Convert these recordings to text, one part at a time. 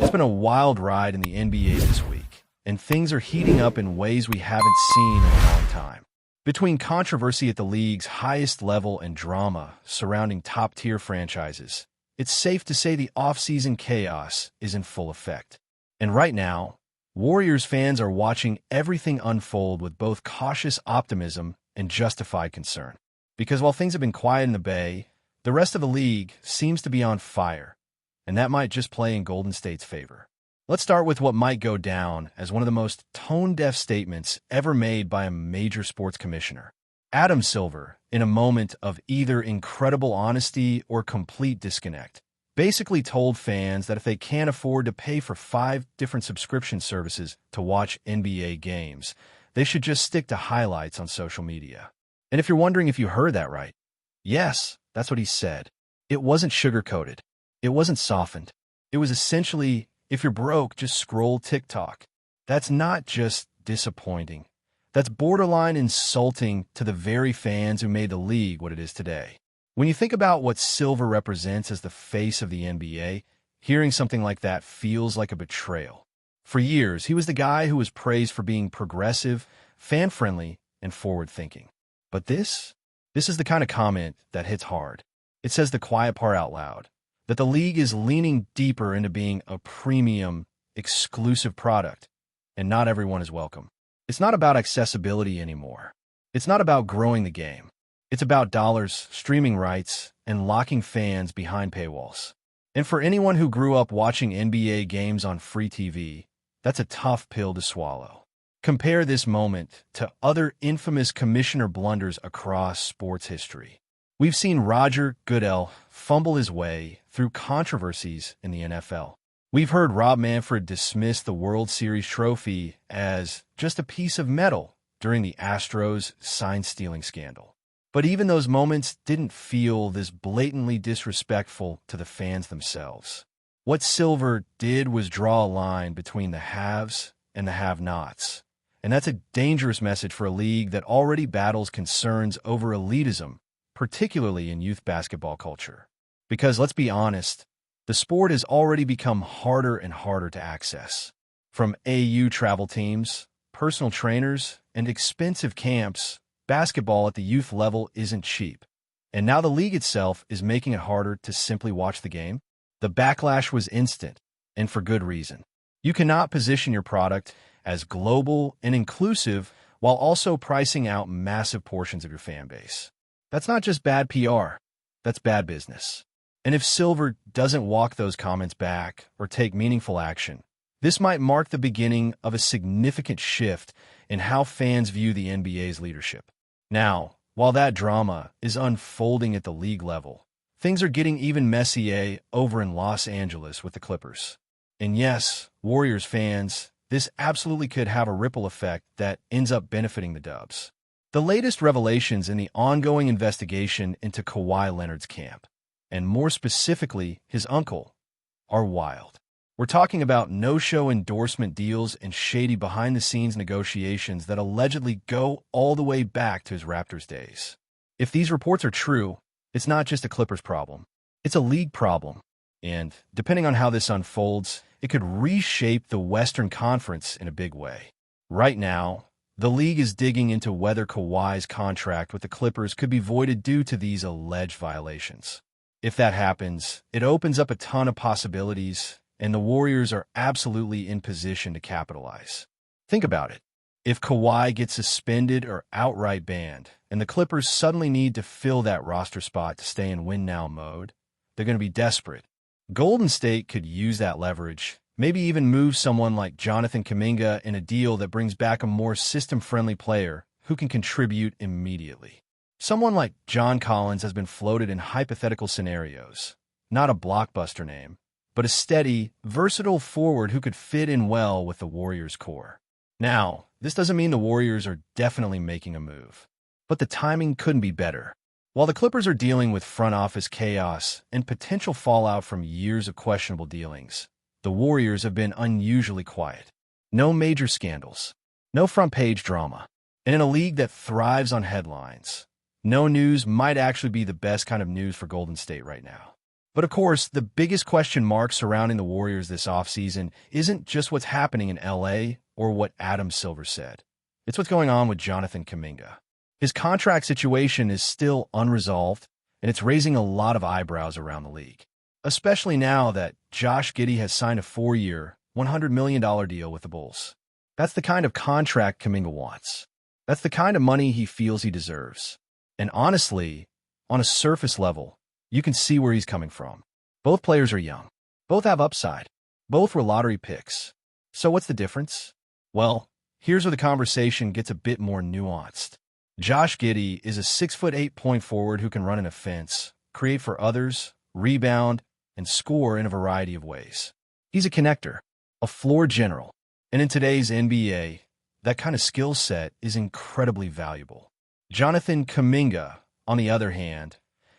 It's been a wild ride in the NBA this week, and things are heating up in ways we haven't seen in a long time. Between controversy at the league's highest level and drama surrounding top-tier franchises, it's safe to say the off-season chaos is in full effect. And right now, Warriors fans are watching everything unfold with both cautious optimism and justified concern. Because while things have been quiet in the Bay, the rest of the league seems to be on fire, and that might just play in Golden State's favor. Let's start with what might go down as one of the most tone-deaf statements ever made by a major sports commissioner. Adam Silver, in a moment of either incredible honesty or complete disconnect, basically told fans that if they can't afford to pay for 5 different subscription services to watch NBA games, they should just stick to highlights on social media. And if you're wondering if you heard that right, yes, that's what he said. It wasn't sugar-coated. It wasn't softened. It was essentially, if you're broke, just scroll TikTok. That's not just disappointing. That's borderline insulting to the very fans who made the league what it is today. When you think about what Silver represents as the face of the NBA, hearing something like that feels like a betrayal. For years, he was the guy who was praised for being progressive, fan-friendly, and forward-thinking. But this is the kind of comment that hits hard. It says the quiet part out loud, that the league is leaning deeper into being a premium, exclusive product, and not everyone is welcome. It's not about accessibility anymore. It's not about growing the game. It's about dollars, streaming rights, and locking fans behind paywalls. And for anyone who grew up watching NBA games on free TV, that's a tough pill to swallow. Compare this moment to other infamous commissioner blunders across sports history. We've seen Roger Goodell fumble his way through controversies in the NFL. We've heard Rob Manfred dismiss the World Series trophy as just a piece of metal during the Astros sign-stealing scandal. But even those moments didn't feel this blatantly disrespectful to the fans themselves. What Silver did was draw a line between the haves and the have-nots. And that's a dangerous message for a league that already battles concerns over elitism, particularly in youth basketball culture. Because let's be honest, the sport has already become harder and harder to access. From AU travel teams, personal trainers, and expensive camps, basketball at the youth level isn't cheap. And now the league itself is making it harder to simply watch the game. The backlash was instant, and for good reason. You cannot position your product as global and inclusive while also pricing out massive portions of your fan base. That's not just bad PR, that's bad business. And if Silver doesn't walk those comments back or take meaningful action, this might mark the beginning of a significant shift in how fans view the NBA's leadership. Now, while that drama is unfolding at the league level, things are getting even messier over in Los Angeles with the Clippers. And yes, Warriors fans, this absolutely could have a ripple effect that ends up benefiting the Dubs. The latest revelations in the ongoing investigation into Kawhi Leonard's camp, and more specifically his uncle, are wild. We're talking about no-show endorsement deals and shady behind-the-scenes negotiations that allegedly go all the way back to his Raptors days. If these reports are true, it's not just a Clippers problem. It's a league problem. And depending on how this unfolds, it could reshape the Western Conference in a big way. Right now, the league is digging into whether Kawhi's contract with the Clippers could be voided due to these alleged violations. If that happens, it opens up a ton of possibilities, and the Warriors are absolutely in position to capitalize. Think about it. If Kawhi gets suspended or outright banned, and the Clippers suddenly need to fill that roster spot to stay in win-now mode, they're going to be desperate. Golden State could use that leverage, maybe even move someone like Jonathan Kuminga in a deal that brings back a more system-friendly player who can contribute immediately. Someone like John Collins has been floated in hypothetical scenarios, not a blockbuster name, but a steady, versatile forward who could fit in well with the Warriors' core. Now, this doesn't mean the Warriors are definitely making a move, but the timing couldn't be better. While the Clippers are dealing with front office chaos and potential fallout from years of questionable dealings, the Warriors have been unusually quiet. No major scandals, no front-page drama, and in a league that thrives on headlines, no news might actually be the best kind of news for Golden State right now. But of course, the biggest question mark surrounding the Warriors this offseason isn't just what's happening in LA or what Adam Silver said. It's what's going on with Jonathan Kuminga. His contract situation is still unresolved, and it's raising a lot of eyebrows around the league, especially now that Josh Giddey has signed a 4-year, $100 million deal with the Bulls. That's the kind of contract Kuminga wants. That's the kind of money he feels he deserves. And honestly, on a surface level, you can see where he's coming from. Both players are young. Both have upside. Both were lottery picks. So what's the difference? Well, here's where the conversation gets a bit more nuanced. Josh Giddey is a 6'8" point forward who can run an offense, create for others, rebound, and score in a variety of ways. He's a connector, a floor general. And in today's NBA, that kind of skill set is incredibly valuable. Jonathan Kuminga, on the other hand,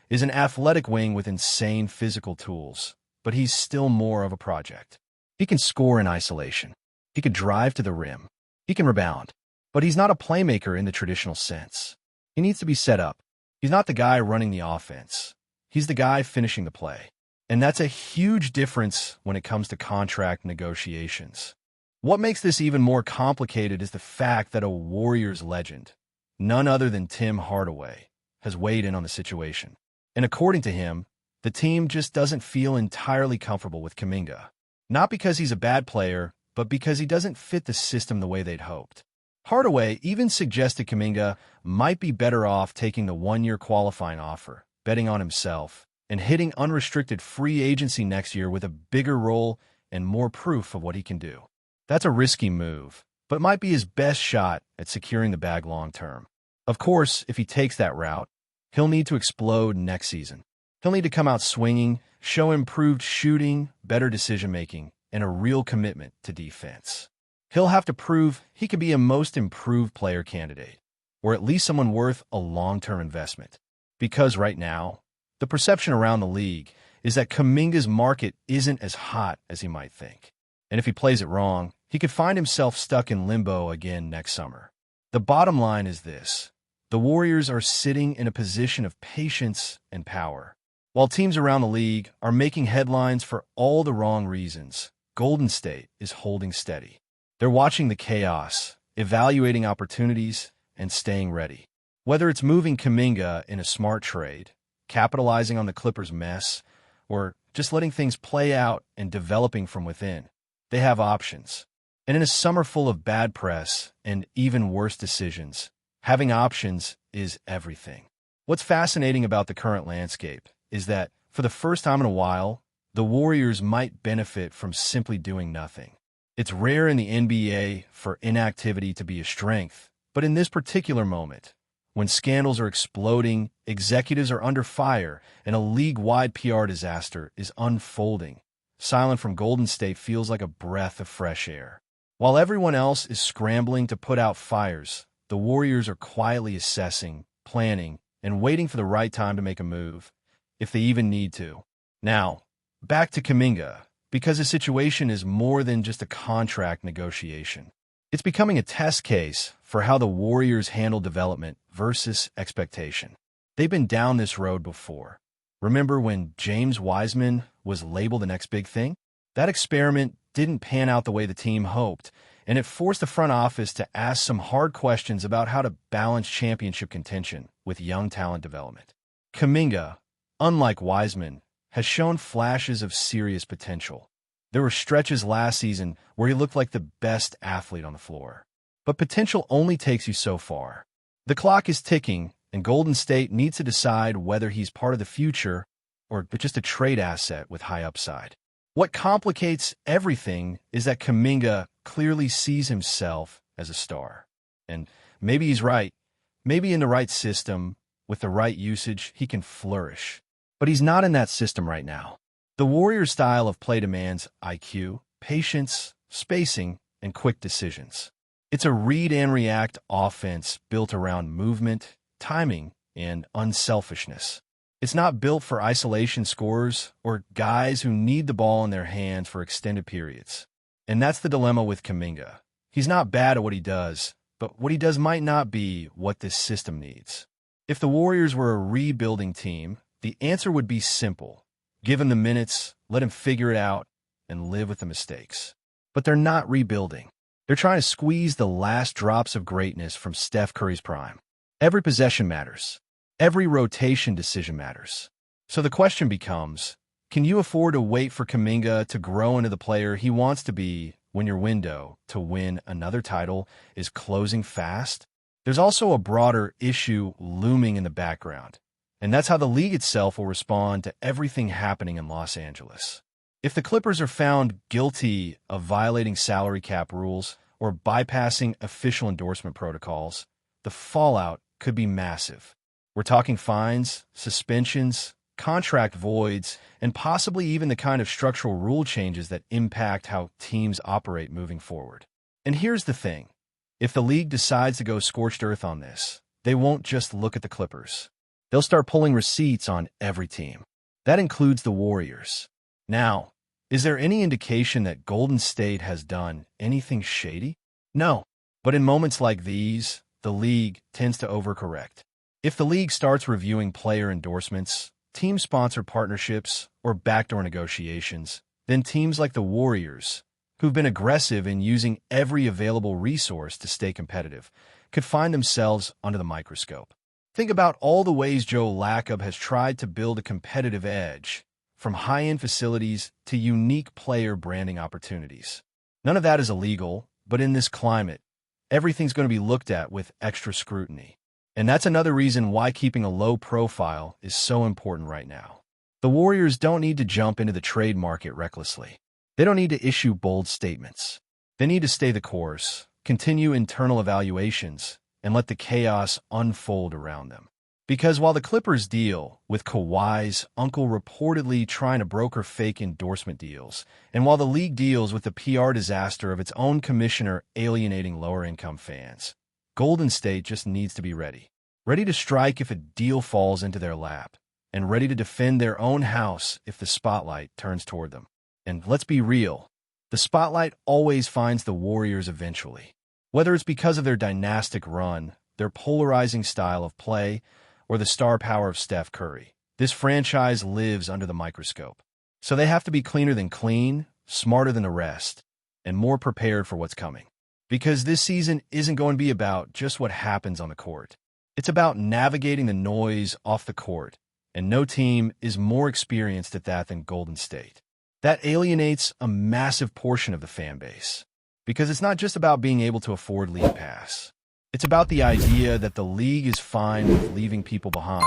is an athletic wing with insane physical tools, but he's still more of a project. He can score in isolation. He can drive to the rim. He can rebound. But he's not a playmaker in the traditional sense. He needs to be set up. He's not the guy running the offense. He's the guy finishing the play. And that's a huge difference when it comes to contract negotiations. What makes this even more complicated is the fact that a Warriors legend, none other than Tim Hardaway, has weighed in on the situation. And according to him, the team just doesn't feel entirely comfortable with Kuminga. Not because he's a bad player, but because he doesn't fit the system the way they'd hoped. Hardaway even suggested Kuminga might be better off taking the 1-year qualifying offer, betting on himself, and hitting unrestricted free agency next year with a bigger role and more proof of what he can do. That's a risky move, but might be his best shot at securing the bag long term. Of course, if he takes that route, he'll need to explode next season. He'll need to come out swinging, show improved shooting, better decision-making, and a real commitment to defense. He'll have to prove he could be a most improved player candidate, or at least someone worth a long-term investment. Because right now, the perception around the league is that Kuminga's market isn't as hot as he might think. And if he plays it wrong, he could find himself stuck in limbo again next summer. The bottom line is this. The Warriors are sitting in a position of patience and power. While teams around the league are making headlines for all the wrong reasons, Golden State is holding steady. They're watching the chaos, evaluating opportunities, and staying ready. Whether it's moving Kuminga in a smart trade, capitalizing on the Clippers' mess, or just letting things play out and developing from within, they have options. And in a summer full of bad press and even worse decisions, having options is everything. What's fascinating about the current landscape is that, for the first time in a while, the Warriors might benefit from simply doing nothing. It's rare in the NBA for inactivity to be a strength, but in this particular moment, when scandals are exploding, executives are under fire, and a league-wide PR disaster is unfolding, silence from Golden State feels like a breath of fresh air. While everyone else is scrambling to put out fires, the Warriors are quietly assessing, planning, and waiting for the right time to make a move, if they even need to. Now, back to Kuminga, because the situation is more than just a contract negotiation. It's becoming a test case for how the Warriors handle development versus expectation. They've been down this road before. Remember when James Wiseman was labeled the next big thing? That experiment didn't pan out the way the team hoped, and it forced the front office to ask some hard questions about how to balance championship contention with young talent development. Kuminga, unlike Wiseman, has shown flashes of serious potential. There were stretches last season where he looked like the best athlete on the floor. But potential only takes you so far. The clock is ticking, and Golden State needs to decide whether he's part of the future or just a trade asset with high upside. What complicates everything is that Kuminga clearly sees himself as a star. And maybe he's right. Maybe in the right system, with the right usage, he can flourish. But he's not in that system right now. The Warriors' style of play demands IQ, patience, spacing, and quick decisions. It's a read-and-react offense built around movement, timing, and unselfishness. It's not built for isolation scorers or guys who need the ball in their hands for extended periods. And that's the dilemma with Kuminga. He's not bad at what he does, but what he does might not be what this system needs. If the Warriors were a rebuilding team, the answer would be simple. Give him the minutes, let him figure it out, and live with the mistakes. But they're not rebuilding. They're trying to squeeze the last drops of greatness from Steph Curry's prime. Every possession matters. Every rotation decision matters. So the question becomes, can you afford to wait for Kuminga to grow into the player he wants to be when your window to win another title is closing fast? There's also a broader issue looming in the background, and that's how the league itself will respond to everything happening in Los Angeles. If the Clippers are found guilty of violating salary cap rules or bypassing official endorsement protocols, the fallout could be massive. We're talking fines, suspensions, contract voids, and possibly even the kind of structural rule changes that impact how teams operate moving forward. And here's the thing. If the league decides to go scorched earth on this, they won't just look at the Clippers. They'll start pulling receipts on every team. That includes the Warriors. Now, is there any indication that Golden State has done anything shady? No. But in moments like these, the league tends to overcorrect. If the league starts reviewing player endorsements, team-sponsored partnerships, or backdoor negotiations, then teams like the Warriors, who've been aggressive in using every available resource to stay competitive, could find themselves under the microscope. Think about all the ways Joe Lacob has tried to build a competitive edge, from high-end facilities to unique player branding opportunities. None of that is illegal, but in this climate, everything's going to be looked at with extra scrutiny. And that's another reason why keeping a low profile is so important right now. The Warriors don't need to jump into the trade market recklessly. They don't need to issue bold statements. They need to stay the course, continue internal evaluations, and let the chaos unfold around them. Because while the Clippers deal with Kawhi's uncle reportedly trying to broker fake endorsement deals, and while the league deals with the PR disaster of its own commissioner alienating lower-income fans, Golden State just needs to be ready. Ready to strike if a deal falls into their lap, and ready to defend their own house if the spotlight turns toward them. And let's be real, the spotlight always finds the Warriors eventually. Whether it's because of their dynastic run, their polarizing style of play, or the star power of Steph Curry, this franchise lives under the microscope. So they have to be cleaner than clean, smarter than the rest, and more prepared for what's coming. Because this season isn't going to be about just what happens on the court. It's about navigating the noise off the court, and no team is more experienced at that than Golden State. That alienates a massive portion of the fan base, because it's not just about being able to afford league pass. It's about the idea that the league is fine with leaving people behind,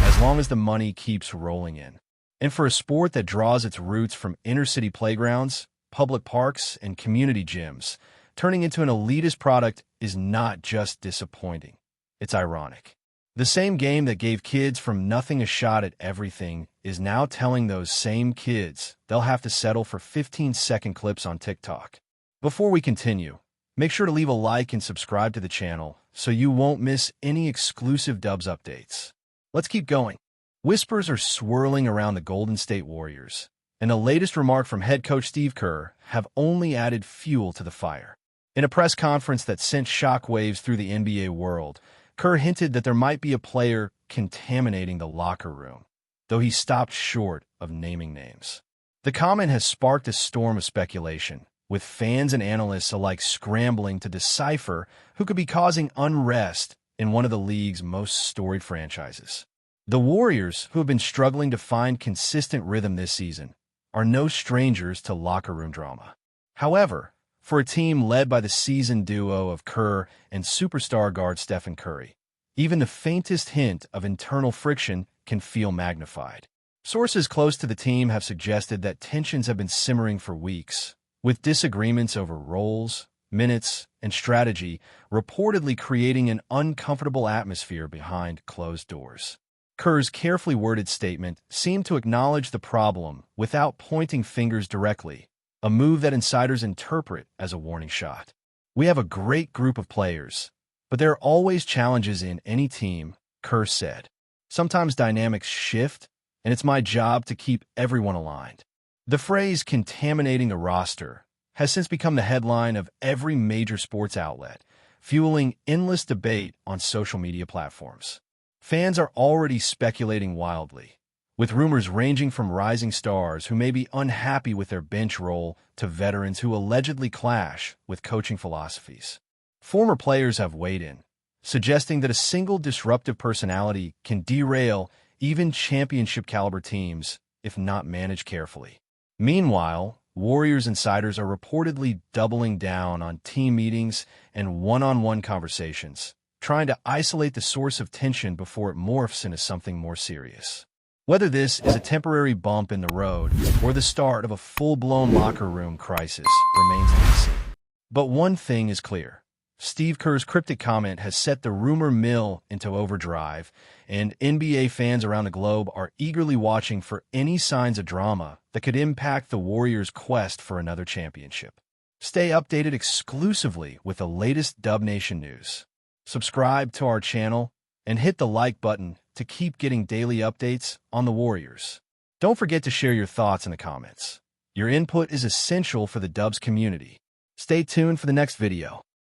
as long as the money keeps rolling in. And for a sport that draws its roots from inner-city playgrounds, public parks, and community gyms, turning into an elitist product is not just disappointing. It's ironic. The same game that gave kids from nothing a shot at everything is now telling those same kids they'll have to settle for 15-second clips on TikTok. Before we continue, make sure to leave a like and subscribe to the channel so you won't miss any exclusive Dubs updates. Let's keep going. Whispers are swirling around the Golden State Warriors, and the latest remark from head coach Steve Kerr have only added fuel to the fire. In a press conference that sent shockwaves through the NBA world, Kerr hinted that there might be a player contaminating the locker room, though he stopped short of naming names. The comment has sparked a storm of speculation, with fans and analysts alike scrambling to decipher who could be causing unrest in one of the league's most storied franchises. The Warriors, who have been struggling to find consistent rhythm this season, are no strangers to locker room drama. However, for a team led by the seasoned duo of Kerr and superstar guard Stephen Curry, even the faintest hint of internal friction can feel magnified. Sources close to the team have suggested that tensions have been simmering for weeks, with disagreements over roles, minutes, and strategy reportedly creating an uncomfortable atmosphere behind closed doors. Kerr's carefully worded statement seemed to acknowledge the problem without pointing fingers directly, a move that insiders interpret as a warning shot. We have a great group of players, but there are always challenges in any team, Kerr said. Sometimes dynamics shift, and it's my job to keep everyone aligned. The phrase contaminating the roster has since become the headline of every major sports outlet, fueling endless debate on social media platforms. Fans are already speculating wildly, with rumors ranging from rising stars who may be unhappy with their bench role to veterans who allegedly clash with coaching philosophies. Former players have weighed in, suggesting that a single disruptive personality can derail even championship-caliber teams if not managed carefully. Meanwhile, Warriors insiders are reportedly doubling down on team meetings and one-on-one conversations, trying to isolate the source of tension before it morphs into something more serious. Whether this is a temporary bump in the road or the start of a full-blown locker room crisis remains to be seen. But one thing is clear. Steve Kerr's cryptic comment has set the rumor mill into overdrive, and NBA fans around the globe are eagerly watching for any signs of drama that could impact the Warriors' quest for another championship. Stay updated exclusively with the latest Dub Nation news. Subscribe to our channel and hit the like button to keep getting daily updates on the Warriors. Don't forget to share your thoughts in the comments. Your input is essential for the Dubs community. Stay tuned for the next video.